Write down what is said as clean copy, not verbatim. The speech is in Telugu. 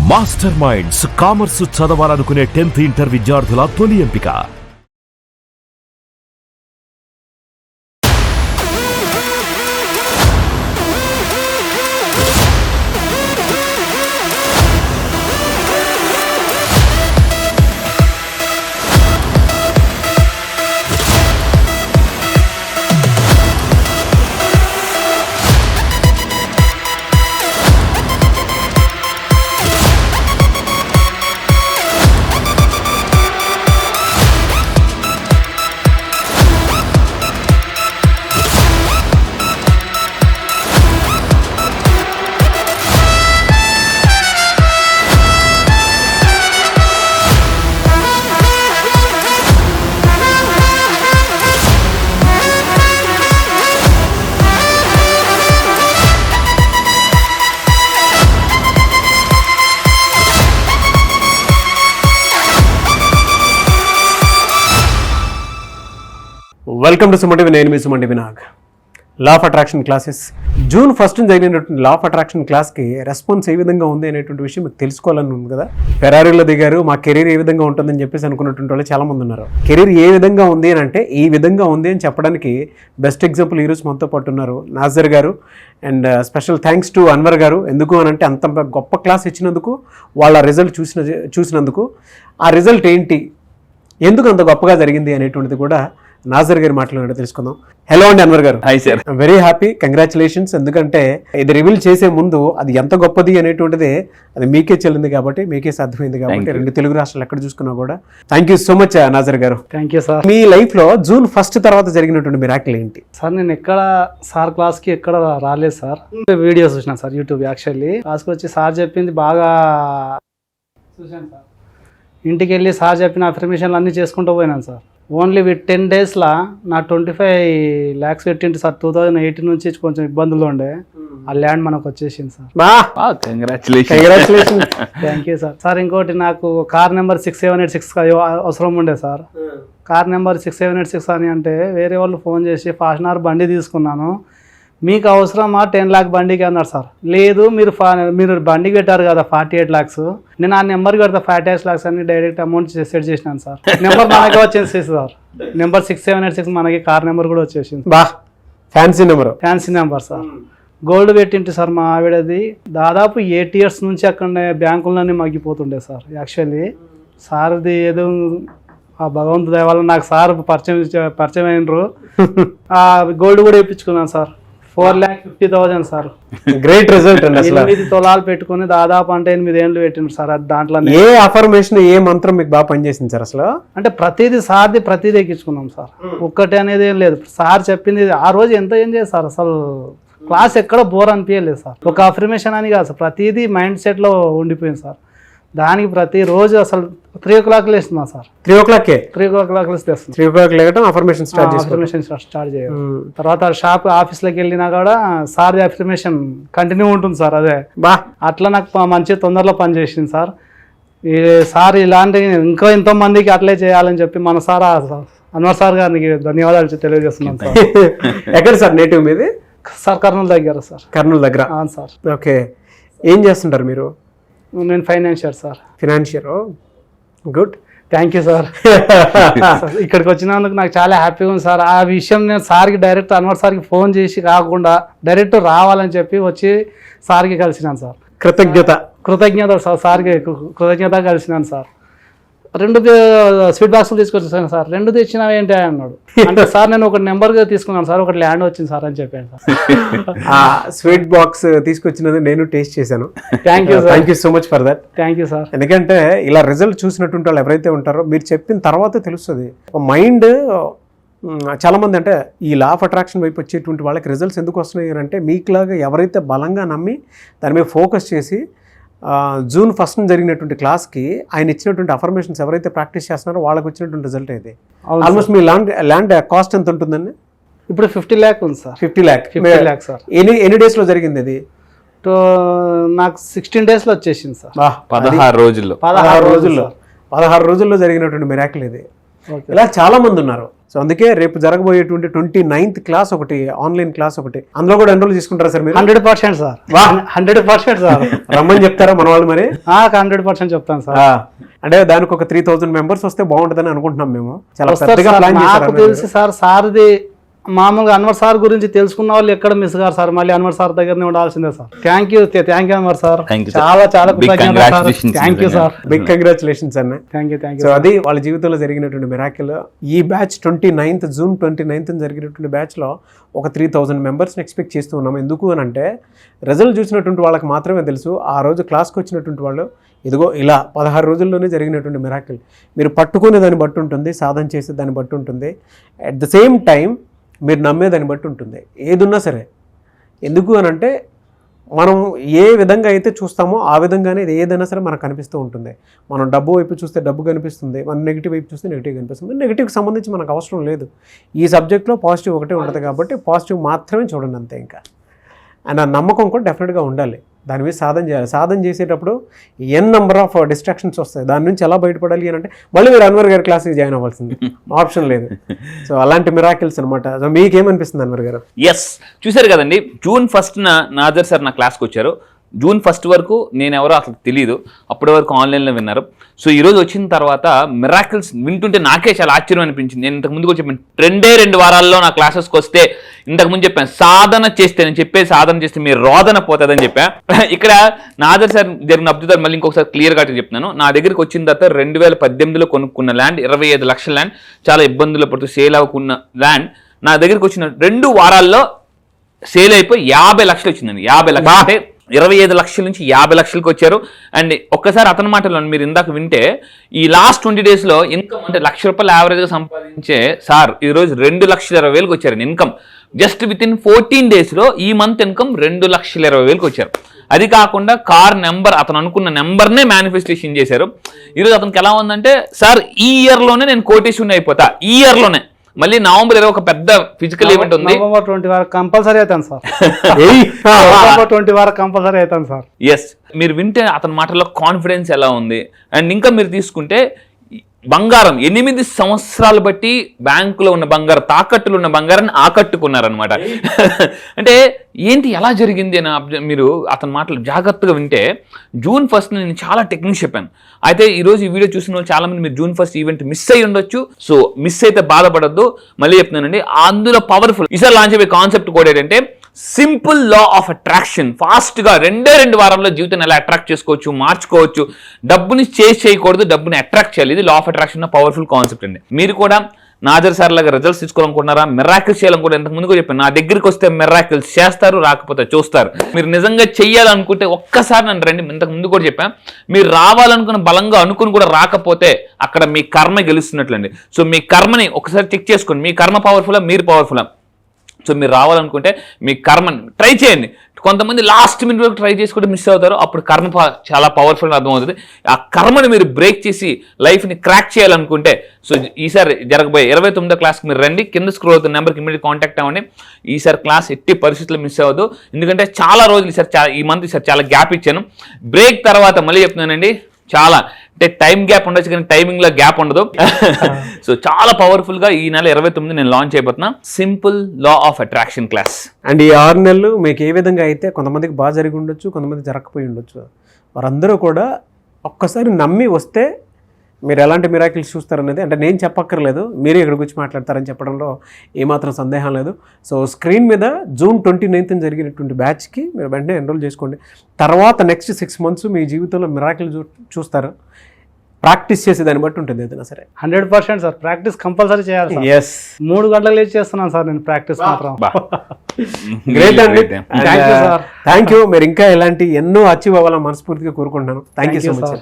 మాస్టర్ మైండ్స్ కామర్స్ చదవాలనుకునే 10th ఇంటర్ విద్యార్థుల తొలి ఎంపిక. Welcome to Sumanti. నేను మీ Sumanti Vinag. Law of attraction classes June 1 జరిగినటువంటి లా ఆఫ్ అట్రాక్షన్ క్లాస్కి రెస్పాన్స్ ఏ విధంగా ఉంది అనేటువంటి విషయం మీకు తెలుసుకోవాలని ఉంది కదా. ఫెరారీలో దిగారు, మా కెరీర్ ఏ విధంగా ఉంటుందని చెప్పేసి అనుకున్నటువంటి వాళ్ళు చాలామంది ఉన్నారు. కెరీర్ ఏ విధంగా ఉంది అని అంటే ఈ విధంగా ఉంది అని చెప్పడానికి బెస్ట్ ఎగ్జాంపుల్ ఈరోజు మనతో పాటు ఉన్నారు నాజర్ గారు. And special thanks to Anwar గారు. ఎందుకు అని అంటే అంత గొప్ప క్లాస్ ఇచ్చినందుకు, వాళ్ళ రిజల్ట్ చూసినందుకు, ఆ రిజల్ట్ ఏంటి, ఎందుకు అంత గొప్పగా జరిగింది అనేటువంటిది కూడా నాజర్ గారి మాటలు తెలుసుకుందాం. హలో అండి అన్వర్ గారు. Hi sir. Very happy, congratulations. ఎందుకంటే ఇది రివీల్ చేసే ముందు అది ఎంత గొప్పది అనేటువంటిది అది మీకే చెల్లింది కాబట్టి, మీకే సాధ్యమైంది కాబట్టి, రెండు తెలుగు రాష్ట్రాలు ఎక్కడ చూసుకున్నా కూడా. Thank you so much Nazar garu. Thank you sir. మీ లైఫ్ లో జూన్ 1 తర్వాత జరిగినటువంటి మిరాకిల్ ఏంటి సార్? నేను ఎక్కడ సార్ క్లాస్ కి ఎక్కడ రాలేదు సార్. వీడియోస్ చూసిన సార్ యూట్యూబ్. యాక్చువల్లీ క్లాస్కి వచ్చి సార్ చెప్పింది బాగా చూశాను సార్. ఇంటికి వెళ్ళి సార్ చెప్పిన అఫర్మేషన్లు అన్నీ చేసుకుంటూ పోయినాను సార్. ఓన్లీ విత్ 10 daysలో నా 25 lakhs పెట్టింటి సార్. 2018 నుంచి కొంచెం ఇబ్బందులు ఉండే, ఆ ల్యాండ్ మనకు వచ్చేసింది sir. Congratulation. Thank you sir. Sir ఇంకోటి, నాకు కార్ నెంబర్ 6786 అవసరం ఉండే సార్. కార్ నెంబర్ 6786 అని అంటే వేరే వాళ్ళు ఫోన్ చేసి ఫార్చునర్ బండి తీసుకున్నాను, మీకు అవసరమా 10 lakh బండికి అన్నారు సార్. లేదు, మీరు బండికి పెట్టారు కదా 48 lakhs, నేను ఆ నెంబర్కి పెడతా 48 lakhs అని డైరెక్ట్ అమౌంట్ సెట్ చేసినాను సార్. నెంబర్ మనకే వచ్చేసి సార్. నెంబర్ 6786 మనకి కార్ నెంబర్ కూడా వచ్చేసింది. Fancy number sir. గోల్డ్ పెట్టింటి సార్ మా ఆవిడది. దాదాపు 8 years నుంచి అక్కడనే బ్యాంకుల్లోనే మగ్గిపోతుండే సార్. యాక్చువల్లీ సార్ది ఏదో ఆ భగవంతు దయ వల్ల నాకు సార్ పరిచయం అయినరు. ఆ గోల్డ్ కూడా ఇప్పించుకున్నాను సార్. 4,50,000 సార్. గ్రేట్ రిజల్ట్ అండి. 8 తులాలు పెట్టుకుని దాదాపు అంటే 8 ఏళ్ళు పెట్టిండ్రు సార్. అది దాంట్లో ఏ అఫర్మేషన్, ఏ మంత్రం మీకు బాగా పనిచేసింది సార్? అసలు అంటే ప్రతిదీ సార్ది ప్రతిదీ ఎక్కించుకున్నాం సార్. ఒక్కటి అనేది ఏం లేదు. సార్ చెప్పింది ఆ రోజు ఎంత ఏం చేయాలి సార్. అసలు క్లాస్ ఎక్కడ బోర్ అనిపించలేదు సార్. ఒక అఫర్మేషన్ అని కాదు సార్, ప్రతిదీ మైండ్ సెట్లో ఉండిపోయింది సార్. దానికి ప్రతిరోజు అసలు 3 o'clock లేస్తున్నా సార్. 3 o'clock 3 o'clock లేస్తాను. 3 o'clock లేకటం అఫర్మేషన్ స్టార్ట్ చేయాలి. తర్వాత షాప్ ఆఫీస్లోకి వెళ్ళినా కూడా సార్ అఫర్మేషన్ కంటిన్యూ ఉంటుంది సార్. అదే అట్లా నాకు మంచి తొందరలో పనిచేసింది సార్. ఈ సార్ ఇలాంటి ఇంకా ఎంతో మందికి అట్లే చేయాలని చెప్పి మన సార్ అన్వర్ సార్ గారికి ధన్యవాదాలు తెలియజేస్తున్నాను సార్. ఎక్కడ సార్ నేటివ్ మీది? సార్ కర్నూలు దగ్గర సార్. కర్నూలు దగ్గర. అవును సార్. ఓకే, ఏం చేస్తుంటారు మీరు? నేను financier sir. Financier, good. Thank you sir. ఇక్కడికి వచ్చినందుకు నాకు చాలా హ్యాపీగా ఉంది సార్. ఆ విషయం నేను సార్కి డైరెక్ట్ అన్వర్ సార్కి ఫోన్ చేసి కాకుండా డైరెక్ట్ రావాలని చెప్పి వచ్చి సార్కి కలిసినాను సార్. కృతజ్ఞత సార్. సార్కి కృతజ్ఞత కలిసినాను సార్. 2 స్వీట్ బాక్సులు తీసుకొచ్చేసాను సార్. 2 తెచ్చినావు ఏంటి అన్నాడు. అంటే సార్ నేను ఒక నెంబర్గా తీసుకున్నాను సార్, ఒకటి ల్యాండ్ వచ్చింది సార్ అని చెప్పాను సార్. స్వీట్ బాక్స్ తీసుకొచ్చినది నేను టేస్ట్ చేశాను. Thank you so much for that. Thank you sir. ఎందుకంటే ఇలా రిజల్ట్ చూసినటువంటి వాళ్ళు ఎవరైతే ఉంటారో మీరు చెప్పిన తర్వాత తెలుస్తుంది. మైండ్ చాలా మంది అంటే ఈ లా ఆఫ్ అట్రాక్షన్ వైపు వచ్చేటువంటి వాళ్ళకి రిజల్ట్స్ ఎందుకు వస్తున్నాయి అంటే మీకులాగా ఎవరైతే బలంగా నమ్మి దాని మీద ఫోకస్ చేసి జూన్ 1 జరిగినటువంటి క్లాస్కి ఆయన ఇచ్చినటువంటి అఫర్మేషన్స్ ఎవరైతే ప్రాక్టీస్ చేస్తున్నారో వాళ్ళకి వచ్చినటువంటి రిజల్ట్ అయితే. ఆల్మోస్ట్ మీ ల్యాండ్ కాస్ట్ ఎంత ఉంటుందండి? ఇప్పుడు 50 lakh ఉంది సార్. 50 lakh sir. ఎన్ని డేస్లో జరిగింది అది? నాకు 16 daysలో వచ్చేసింది సార్. 16 రోజుల్లో 16 రోజుల్లో జరిగినటువంటి మిరాకిల్ ఇది. ఇలా చాలా మంది ఉన్నారు. సో అందుకే రేపు జరగబోయేటువంటి 29th క్లాస్ ఒకటి, ఆన్లైన్ క్లాస్ ఒకటి, అందులో కూడా ఎన్రోల్ చేసుకుంటారా సార్ మీరు? 100% సార్. 100% సార్. రమ్మని చెప్తారా మన వాళ్ళు మరి? 100% చెప్తాను సార్. అంటే దానికి ఒక 3000 మెంబర్స్ వస్తే బాగుంటుందని అనుకుంటున్నాం మేము. చాలా పెద్దగా ప్లాన్ నాకు చేశారు. తెలిసి సార్ది మామూలుగా అన్వర్ సార్ గురించి తెలుసుకున్న వాళ్ళు ఎక్కడ మిస్ గారు సార్, మళ్ళీ అన్వర్ సార్ దగ్గరనే ఉండాల్సిందే sir. Thank you Anwar sir, చాలా చాలా thank you sir. Big congratulations అన్న. Thank you. సో అది వాళ్ళ జీవితంలో జరిగినటువంటి మిరాకిల్. ఈ బ్యాచ్ 29th జూన్ 29th జరిగినటువంటి బ్యాచ్ లో ఒక 3000 మెంబర్స్ని ఎక్స్పెక్ట్ చేస్తూ ఉన్నాం. ఎందుకు అని అంటే రిజల్ట్ చూసినటువంటి వాళ్ళకి మాత్రమే తెలుసు. ఆ రోజు క్లాస్కి వచ్చినటువంటి వాళ్ళు ఇదిగో ఇలా 16 రోజుల్లోనే జరిగినటువంటి మిరాకిల్. మీరు పట్టుకునే దాన్ని బట్టి ఉంటుంది, సాధన చేసే దాన్ని బట్టి ఉంటుంది, అట్ ద సేమ్ టైం మీరు నమ్మేదాన్ని బట్టి ఉంటుంది. ఏదున్నా సరే. ఎందుకు అని అంటే మనం ఏ విధంగా అయితే చూస్తామో ఆ విధంగానే ఏదైనా సరే మనకు కనిపిస్తూ ఉంటుంది. మనం డబ్బు వైపు చూస్తే డబ్బు కనిపిస్తుంది, మనం నెగిటివ్ వైపు చూస్తే నెగిటివ్ కనిపిస్తుంది. నెగిటివ్కి సంబంధించి మనకు అవసరం లేదు. ఈ సబ్జెక్ట్లో పాజిటివ్ ఒకటే ఉంటుంది కాబట్టి పాజిటివ్ మాత్రమే చూడండి అంతే. ఇంకా అండ్ ఆ నమ్మకం కూడా డెఫినెట్గా ఉండాలి. దాని మీద సాధన చేయాలి. సాధన చేసేటప్పుడు నెంబర్ ఆఫ్ డిస్ట్రాక్షన్స్ వస్తాయి. దాని నుంచి ఎలా బయటపడాలి అని అంటే మళ్ళీ మీరు అన్వర్ గారి క్లాస్కి జాయిన్ అవ్వాల్సింది, ఆప్షన్ లేదు. సో అలాంటి మిరాకిల్స్ అనమాట. సో మీకేమనిపిస్తుంది అన్వర్ గారు? ఎస్, చూశారు కదండి, June 1st నాజర్ సార్ నా క్లాస్కి వచ్చారు. June 1st వరకు నేను ఎవరో అసలు తెలియదు, అప్పటి వరకు ఆన్లైన్లో విన్నారు. సో ఈరోజు వచ్చిన తర్వాత మిరాకిల్స్ వింటుంటే నాకే చాలా ఆశ్చర్యం అనిపించింది. నేను ఇంతకు ముందుకు చెప్పాను, 2 వారాల్లో నా క్లాసెస్కి వస్తే, ఇంతకుముందు చెప్పాను సాధన చేస్తే, నేను చెప్పే సాధన చేస్తే మీరు రోదన పోతుందని చెప్పా. ఇక్కడ నాదర్ సార్ జరిగిన అద్భుతాలు మళ్ళీ ఇంకొకసారి క్లియర్గా చెప్తున్నాను. నా దగ్గరికి వచ్చిన తర్వాత 2018లో కొనుక్కున్న ల్యాండ్, 25 లక్షల ల్యాండ్, చాలా ఇబ్బందులు పడుతూ సేల్ అవ్వకున్న ల్యాండ్ నా దగ్గరికి వచ్చిన 2 వారాల్లో సేల్ అయిపోయి 50 లక్షలు వచ్చిందండి. 50 లక్షలు అంటే 25 లక్షల నుంచి 50 లక్షలకు వచ్చారు. అండ్ ఒక్కసారి అతని మాటలో మీరు ఇందాక వింటే, ఈ లాస్ట్ 20 daysలో ఇన్కమ్ అంటే ₹1,00,000 యావరేజ్గా సంపాదించే సార్ ఈరోజు 2,20,000 వచ్చారు ఇన్కమ్. జస్ట్ విత్ ఇన్ 14 daysలో ఈ మంత్ ఇన్కమ్ 2,20,000 వచ్చారు. అది కాకుండా కార్ నెంబర్, అతను అనుకున్న నెంబర్నే మేనిఫెస్టేషన్ చేశారు. ఈరోజు అతనికి ఎలా ఉందంటే, సార్ ఈ ఇయర్లోనే నేను కోటేశ్వరుని అయిపోతా, ఈ ఇయర్లోనే. మళ్ళీ November 20 ఒక పెద్ద ఫిజికల్ ఈవెంట్ ఉంది. November 20 వరకు కంపల్సరీ అవుతాను సార్. November 20 వరకు కంపల్సరీ అవుతాను సార్. ఎస్, మీరు వింటే అతని మాటల్లో కాన్ఫిడెన్స్ ఎలా ఉంది. అండ్ ఇంకా మీరు తీసుకుంటే బంగారం 8 సంవత్సరాలు బట్టి బ్యాంకులో ఉన్న బంగారం, తాకట్టులో ఉన్న బంగారాన్ని ఆకట్టుకున్నారనమాట. అంటే ఏంటి ఎలా జరిగింది అని మీరు అతని మాటలు జాగ్రత్తగా వింటే, June 1st నేను చాలా టెక్నిక్స్ చెప్పాను. అయితే ఈరోజు ఈ వీడియో చూసిన వాళ్ళు చాలా మంది మీరు June 1st ఈవెంట్ మిస్ అయ్యి ఉండొచ్చు. సో మిస్ అయితే బాధపడద్దు, మళ్ళీ చెప్తున్నానండి. అందులో పవర్ఫుల్ ఈసారి లాంచ్ అయ్యే కాన్సెప్ట్ కూడా ఏంటంటే సింపుల్ లా ఆఫ్ అట్రాక్షన్. ఫాస్ట్గా 2 వారాల్లో జీవితాన్ని ఎలా అట్రాక్ట్ చేసుకోవచ్చు, మార్చుకోవచ్చు. డబ్బుని చేజ్ చేయకూడదు, డబ్బుని అట్రాక్ట్ చేయాలి. ఇది లా ఆఫ్ అట్రాక్షన్ పవర్ఫుల్ కాన్సెప్ట్ అండి. మీరు కూడా నాజర్ సార్ లాగా రిజల్ట్స్ తీసుకోవాలనుకుంటున్నారా, మిరాకిల్స్ చేయాలనుకుంటే, ఇంతకు ముందు కూడా చెప్పాను, నా దగ్గరికి వస్తే మిరాకిల్స్ చేస్తారు, రాకపోతే చూస్తారు. మీరు నిజంగా చెయ్యాలనుకుంటే ఒక్కసారి నన్ను రండి. ఇంతకు ముందు కూడా చెప్పాను, మీరు రావాలనుకున్న బలంగా అనుకుని కూడా రాకపోతే అక్కడ మీ కర్మ గెలుస్తున్నట్లండి. సో మీ కర్మని ఒకసారి చెక్ చేసుకోండి. మీ కర్మ పవర్ఫుల్లా, మీరు పవర్ఫుల్లా? సో మీరు రావాలనుకుంటే మీ కర్మని ట్రై చేయండి. కొంతమంది లాస్ట్ మినిట్ వరకు ట్రై చేసుకుంటే మిస్ అవుతారు. అప్పుడు కర్మ చాలా పవర్ఫుల్ అర్థమవుతుంది. ఆ కర్మని మీరు బ్రేక్ చేసి లైఫ్ని క్రాక్ చేయాలనుకుంటే, సో ఈసారి జరగబోయే 29వ క్లాస్కి మీరు రండి. కింద స్క్రోల్ అవుతున్న నెంబర్కి ఇమీడియట్ కాంటాక్ట్ అవ్వండి. ఈసారి క్లాస్ ఎట్టి పరిస్థితుల్లో మిస్ అవ్వదు. ఎందుకంటే చాలా రోజులు ఈసారి ఈ మంత్ ఈసారి చాలా గ్యాప్ ఇచ్చాను. బ్రేక్ తర్వాత మళ్ళీ చెప్తున్నానండి, చాలా అంటే టైం గ్యాప్ ఉండొచ్చు కానీ టైమింగ్ లో గ్యాప్ ఉండదు. సో చాలా పవర్ఫుల్ గా ఈ నెల 29 నేను లాంచ్ అయిపోతున్నా simple law of attraction class. And ఈ 6 నెలలు మీకు ఏ విధంగా అయితే కొంతమందికి బాగా జరిగి ఉండొచ్చు, కొంతమంది జరగకపోయి ఉండొచ్చు, వారందరూ కూడా ఒక్కసారి నమ్మి వస్తే మీరు ఎలాంటి మిరాకిల్స్ చూస్తారనేది, అంటే నేను చెప్పక్కర్లేదు, మీరే ఇక్కడికి వచ్చి మాట్లాడతారని చెప్పడంలో ఏమాత్రం సందేహం లేదు. సో స్క్రీన్ మీద June 29th జరిగినటువంటి బ్యాచ్కి మీరు వెంటనే ఎన్రోల్ చేసుకోండి. తర్వాత నెక్స్ట్ 6 months మీ జీవితంలో మిరాకిల్ చూస్తారు. ప్రాక్టీస్ చేసే దాన్ని బట్టి ఉంటుంది ఏదైనా సరే. 100% సార్, ప్రాక్టీస్ కంపల్సరీ చేయాలి. ఎస్, 3 గంటలు లేచి చేస్తున్నాను సార్ నేను ప్రాక్టీస్ మాత్రం. గ్రేట్ అండి, thank you sir. Thank you. మీరు ఇంకా ఇలాంటి ఎన్నో అచీవ్ అవ్వాలని మనస్ఫూర్తిగా కోరుకుంటున్నాను. Thank you so much.